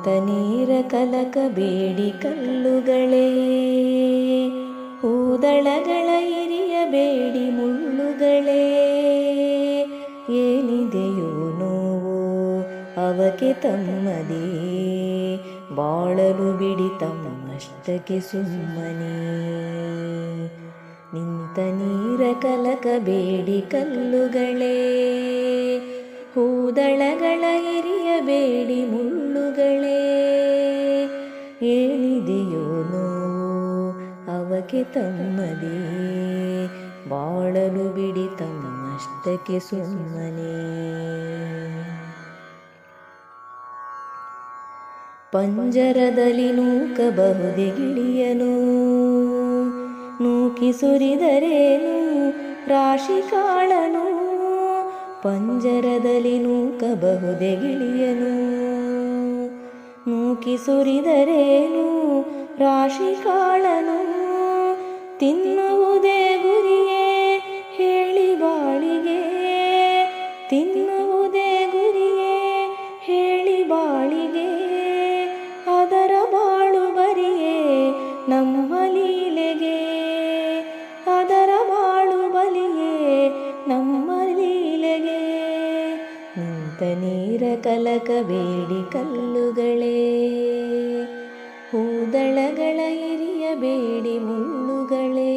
ನಿಂತ ನೀರ ಕಲಕಬೇಡಿ ಕಲ್ಲುಗಳೇ, ಹೂದಳಗಳ ಇರಿಯಬೇಡಿ ಮುಳ್ಳುಗಳೇ. ಏನಿದೆಯೋ ನೋವು ಅವಕ್ಕೆ ತಮ್ಮದೇ, ಬಾಳಲು ಬಿಡಿ ತಮ್ಮಷ್ಟಕ್ಕೆ ಸುಮ್ಮನೆ. ನಿಂತ ನೀರ ಕಲಕಬೇಡಿ ಕಲ್ಲುಗಳೇ, ಹೂದಳಗಳ ಇರಿಯಬೇಡಿ ಮುಳ್ಳುಗಳೇ. ಏನಿದೆಯೋ ನೋವು ಅವಕ್ಕೆ ತಮ್ಮದೇ, ಬಾಳಲು ಬಿಡಿ ತಮ್ಮಷ್ಟಕ್ಕೆ ಸುಮ್ಮನೆ. ಪಂಜರದಲ್ಲಿ ನೂಕಬಹುದೇ ಗಿಳಿಯನು, ನೂಕಿ ಸುರಿದರೇನು ರಾಶಿ ಕಾಳನು. ಪಂಜರದಲ್ಲಿ ನೂಕಬಹುದೇ ಗಿಳಿಯನು, ನೂಕಿ ಸುರಿದರೇನು ರಾಶಿ ಕಾಳನು. ತಿನ್ನುವುದೇ ಗುರಿಯೇ ಹೇಳಿ ಬಾಳಿಗೆ, ತಿನ್ನುವುದೇ ಗುರಿಯೇ ಹೇಳಿ ಬಾಳಿಗೆ. ಅದರ ಬಾಳು ಬರಿಯೇ ನಮ್ಮ ಲೀಲೆಗೆ, ಅದರ ಬಾಳು ಬಲಿಯೇ ನಮ್ಮ ಲೀಲೆಗೆ. ನಿಂತ ನೀರ ಕಲಕಬೇಡಿ ಕಲ್ಲುಗಳೇ, ಹೂದಳಗಳ ಇರಿಯಬೇಡಿ ಮುಳ್ಳುಗಳೇ.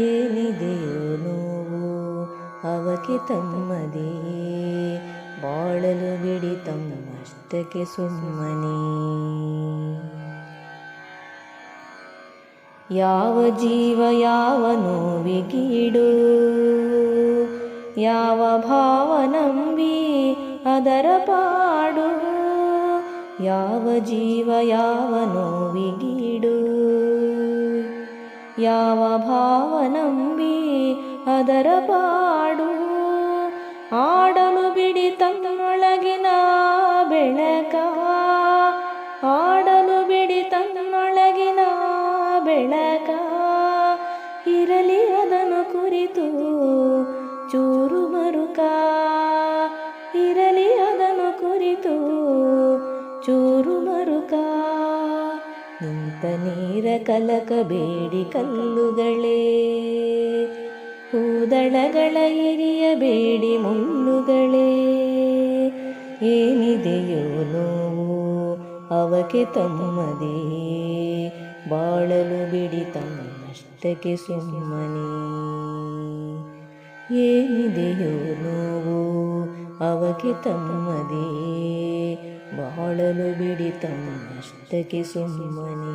ಏನಿದೆಯೋ ನೋವು ಅವಕ್ಕೆ ತಮ್ಮದೇ, ಬಾಳಲು ಬಿಡಿ ತಮ್ಮಷ್ಟಕ್ಕೆ ಸುಮ್ಮನೆ. ಯಾವ ಜೀವ ಯಾವ ನೋವಿಗೀಡು, ಯಾವ ಭಾವ ನಂಬಿ ಅದರ ಪಾಡು. ಯಾವ ಜೀವ ಯಾವ ನೋವಿಗೀಡು, ಯಾವ ಭಾವ ನಂಬಿ ಅದರ ಪಾಡು. ಆಡಲು ಬಿಡಿ ತನ್ನೊಳಗಿನ ಬೆಳಕ, ಆಡಲು ಬಿಡಿ ತನ್ನೊಳಗಿನ ಬೆಳಕ. ಇರಲಿ ಅದನ್ನು ಕುರಿತು ಚೂರು ಮರುಕ, ಇರಲಿ ಅದನ್ನು ಕುರಿತು ಚೂರು ಮರುಕ. ನಿಂತ ನೀರ ಕಲಕಬೇಡಿ ಕಲ್ಲುಗಳೇ, ಹೂದಳಗಳ ಇರಿಯಬೇಡಿ ಮುಳ್ಳುಗಳೇ. ಏನಿದೆಯೋ ನೋವು ಅವಕ್ಕೆ ತಮ್ಮದೇ, ಬಾಳಲು ಬಿಡಿ ತಮ್ಮಷ್ಟಕ್ಕೆ ಸುಮ್ಮನೆ. ಏನಿದೆಯೋ ನೋವು ಅವಕ್ಕೆ ತಮ್ಮದೇ, ಬಾಳಲು ಬಿಡಿ ತಮ್ಮಷ್ಟಕ್ಕೆ ಸುಮ್ಮನೆ.